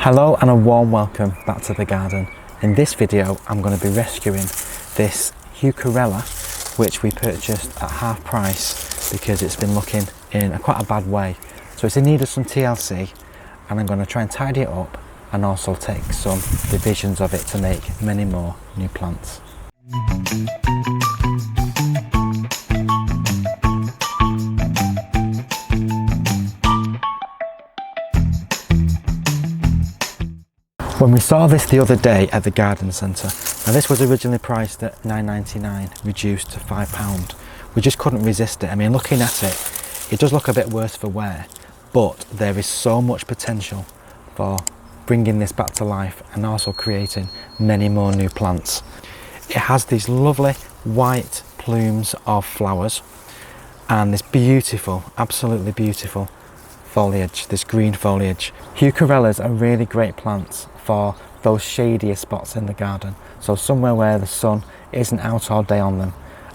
Hello and a warm welcome back to the garden. In this video I'm going to be rescuing this Heucherella which we purchased at half price because it's been looking in quite a bad way. So it's in need of some TLC and I'm going to try and tidy it up and also take some divisions of it to make many more new plants. When we saw this the other day at the garden centre, now this was originally priced at £9.99, reduced to £5. We just couldn't resist it. I mean, looking at it, it does look a bit worse for wear, but there is so much potential for bringing this back to life and also creating many more new plants. It has these lovely white plumes of flowers and this beautiful, absolutely beautiful foliage, this green foliage. Heucherellas are really great plants for those shadier spots in the garden, so somewhere where the sun isn't out all day on them.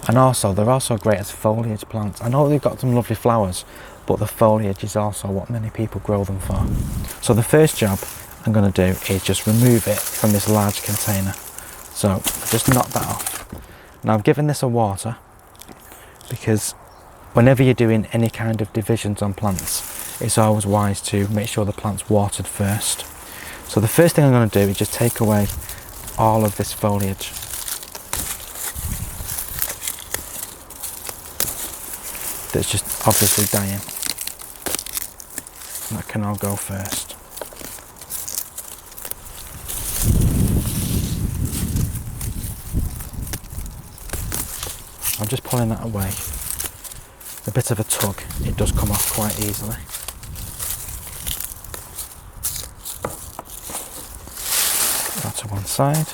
And also they're also great as foliage plants. I know they've got some lovely flowers, but the foliage is also what many people grow them for. So the first job I'm going to do is just remove it from this large container. So just knock that off. Now I've given this a water because whenever you're doing any kind of divisions on plants, it's always wise to make sure the plant's watered first. So the first thing I'm going to do is just take away all of this foliage. That's just obviously dying. That can all go first. I'm just pulling that away. A bit of a tug, it does come off quite easily. That to one side.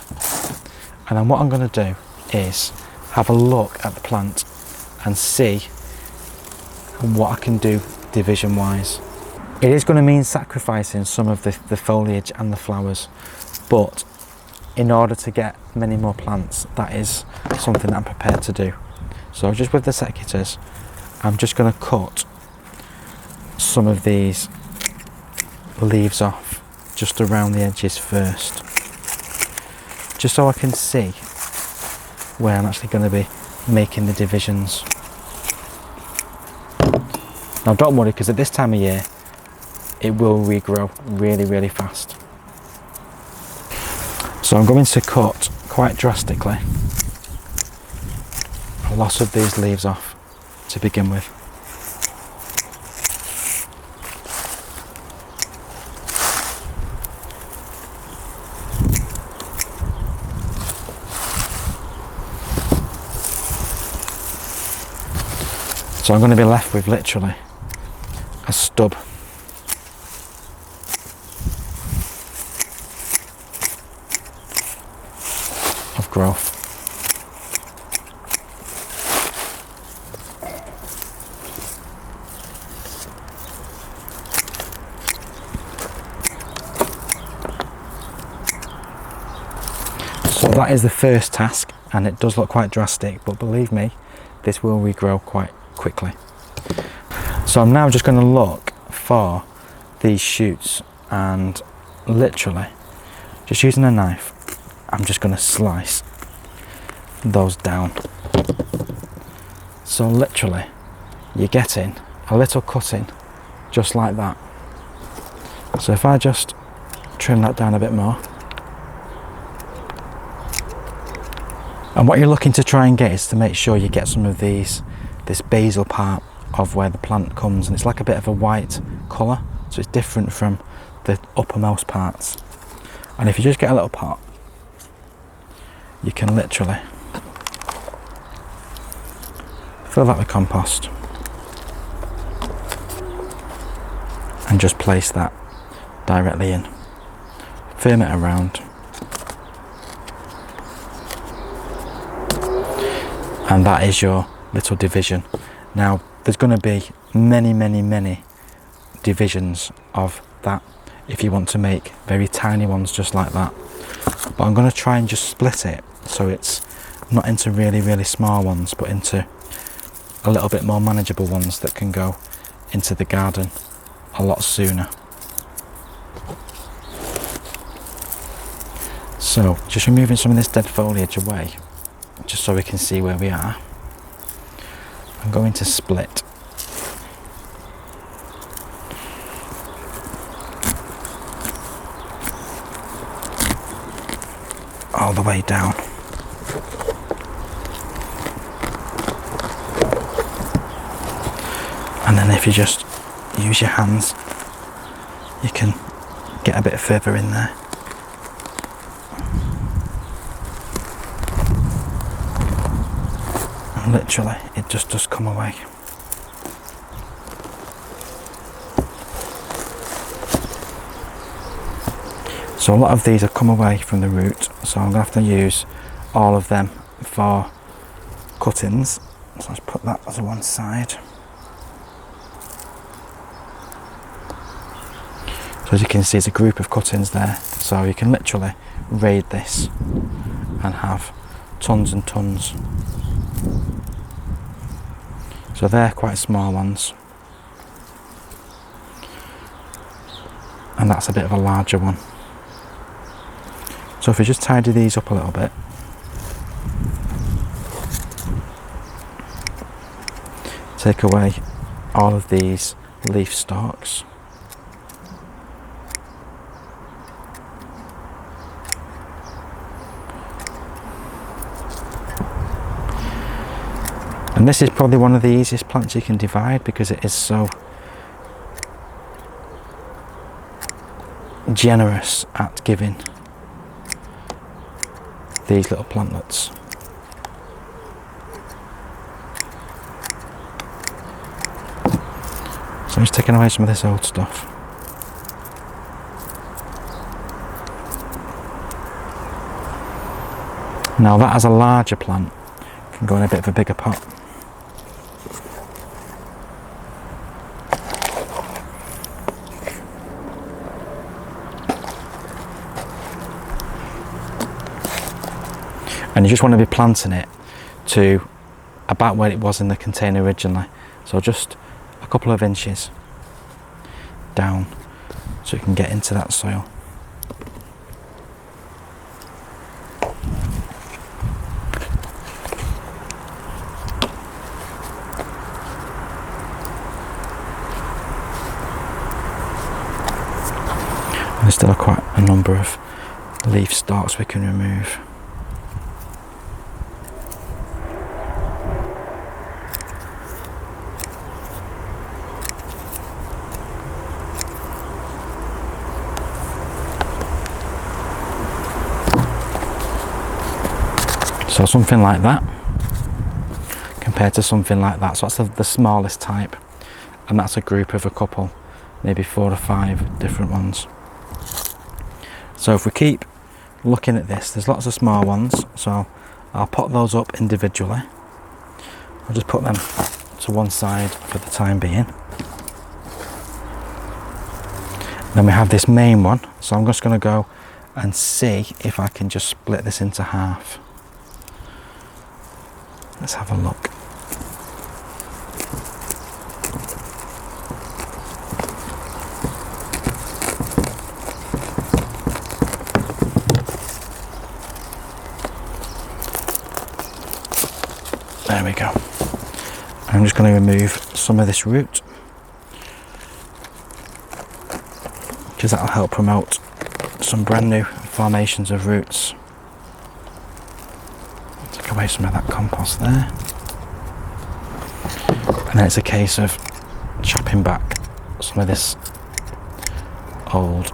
And then what I'm going to do is have a look at the plant and see what I can do division wise. It is going to mean sacrificing some of the foliage and the flowers, but in order to get many more plants, that is something that I'm prepared to do. So just with the secateurs, I'm just going to cut some of these leaves off just around the edges first, just so I can see where I'm actually going to be making the divisions. Now don't worry, because at this time of year it will regrow really fast. So I'm going to cut quite drastically a lot of these leaves off to begin with. So I'm going to be left with literally a stub of growth. So that is the first task, and it does look quite drastic, but believe me, this will regrow quite quickly. So I'm now just going to look for these shoots and literally just using a knife, I'm just going to slice those down. So literally you're getting a little cutting just like that. So if I just trim that down a bit more, and what you're looking to try and get is to make sure you get some of this basal part of where the plant comes, and it's like a bit of a white colour, so it's different from the uppermost parts. And if you just get a little pot, you can literally fill that with compost and just place that directly in, firm it around, and that is your little division. Now there's going to be many divisions of that if you want to make very tiny ones just like that, but I'm going to try and just split it so it's not into really small ones, but into a little bit more manageable ones that can go into the garden a lot sooner. So just removing some of this dead foliage away, just so we can see where we are. I'm going to split all the way down. And then if you just use your hands, you can get a bit further in there. And literally, it just does come away. So a lot of these have come away from the root, so I'm going to have to use all of them for cuttings. So let's put that as one side. So as you can see, there's a group of cuttings there, so you can literally raid this and have tons and tons. So they're quite small ones, and that's a bit of a larger one. So if we just tidy these up a little bit, take away all of these leaf stalks. And this is probably one of the easiest plants you can divide because it is so generous at giving these little plantlets. So I'm just taking away some of this old stuff. Now that as a larger plant can go in a bit of a bigger pot. And you just want to be planting it to about where it was in the container originally. So just a couple of inches down so you can get into that soil. And there's still quite a number of leaf stalks we can remove. So something like that compared to something like that. So that's the smallest type, and that's a group of a couple, maybe 4 or 5 different ones. So if we keep looking at this, there's lots of small ones, so I'll pot those up individually. I'll just put them to one side for the time being. Then we have this main one, so I'm just going to go and see if I can just split this into half. Let's have a look. There we go. I'm just going to remove some of this root because that'll help promote some brand new formations of roots. Take away some of that compost there, and then it's a case of chopping back some of this old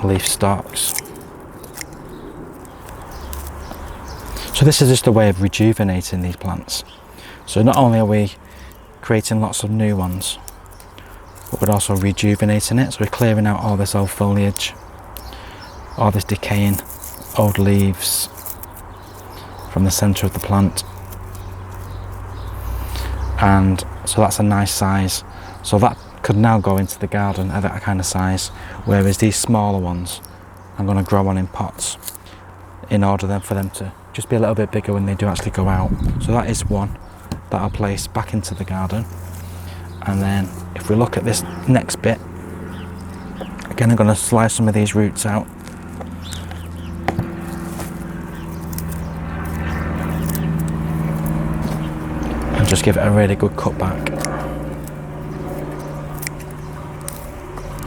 leaf stalks. So this is just a way of rejuvenating these plants. So not only are we creating lots of new ones, but we're also rejuvenating it. So we're clearing out all this old foliage, all this decaying old leaves from the centre of the plant. And so that's a nice size. So that could now go into the garden at that kind of size, whereas these smaller ones I'm going to grow on in pots in order then for them to just be a little bit bigger when they do actually go out. So that is one that I'll place back into the garden. And then if we look at this next bit, again I'm going to slice some of these roots out. just give it a really good cut back.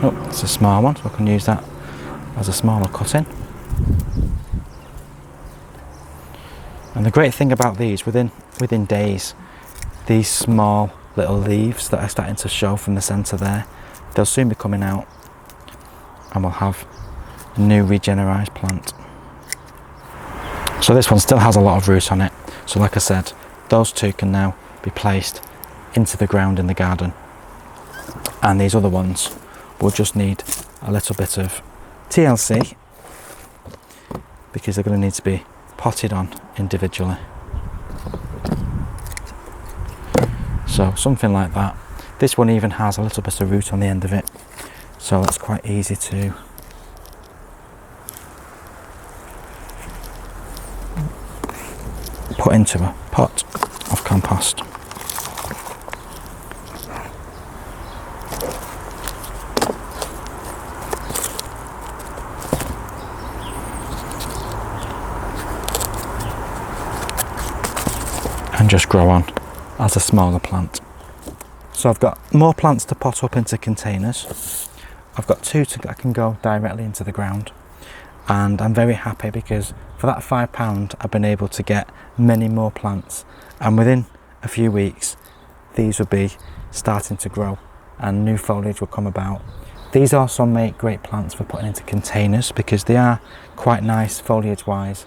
Oh, it's a small one, so I can use that as a smaller cutting. And the great thing about these, within days, these small little leaves that are starting to show from the centre there, they'll soon be coming out and we'll have a new regenerised plant. So this one still has a lot of roots on it. So like I said, those two can now be placed into the ground in the garden. And these other ones will just need a little bit of TLC because they're going to need to be potted on individually. So something like that. This one even has a little bit of root on the end of it, so that's quite easy to put into a pot of compost. And just grow on as a smaller plant. So I've got more plants to pot up into containers. I've got two that can go directly into the ground, and I'm very happy because for that £5 I've been able to get many more plants, and within a few weeks these will be starting to grow and new foliage will come about. These also make great plants for putting into containers because they are quite nice foliage wise,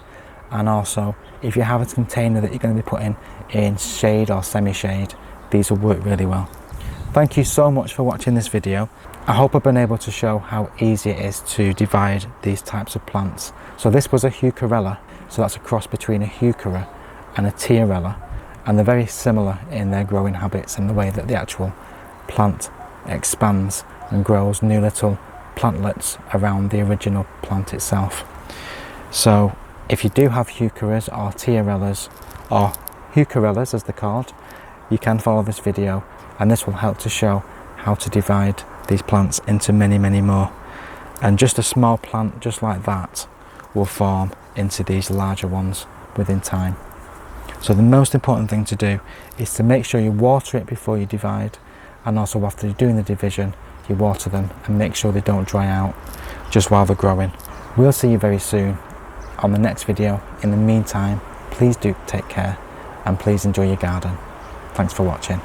and also if you have a container that you're going to be putting in shade or semi-shade, these will work really well. Thank you so much for watching this video. I hope I've been able to show how easy it is to divide these types of plants. So this was a Heucherella, so that's a cross between a Heuchera and a Tierella, and they're very similar in their growing habits and the way that the actual plant expands and grows new little plantlets around the original plant itself. So if you do have Heucheras or Tierellas or Heucherellas as they're called, you can follow this video and this will help to show how to divide these plants into many more, and just a small plant just like that will form into these larger ones within time. So the most important thing to do is to make sure you water it before you divide, and also after you're doing the division you water them and make sure they don't dry out just while they're growing. We'll see you very soon on the next video. In the meantime, please do take care and please enjoy your garden. Thanks for watching.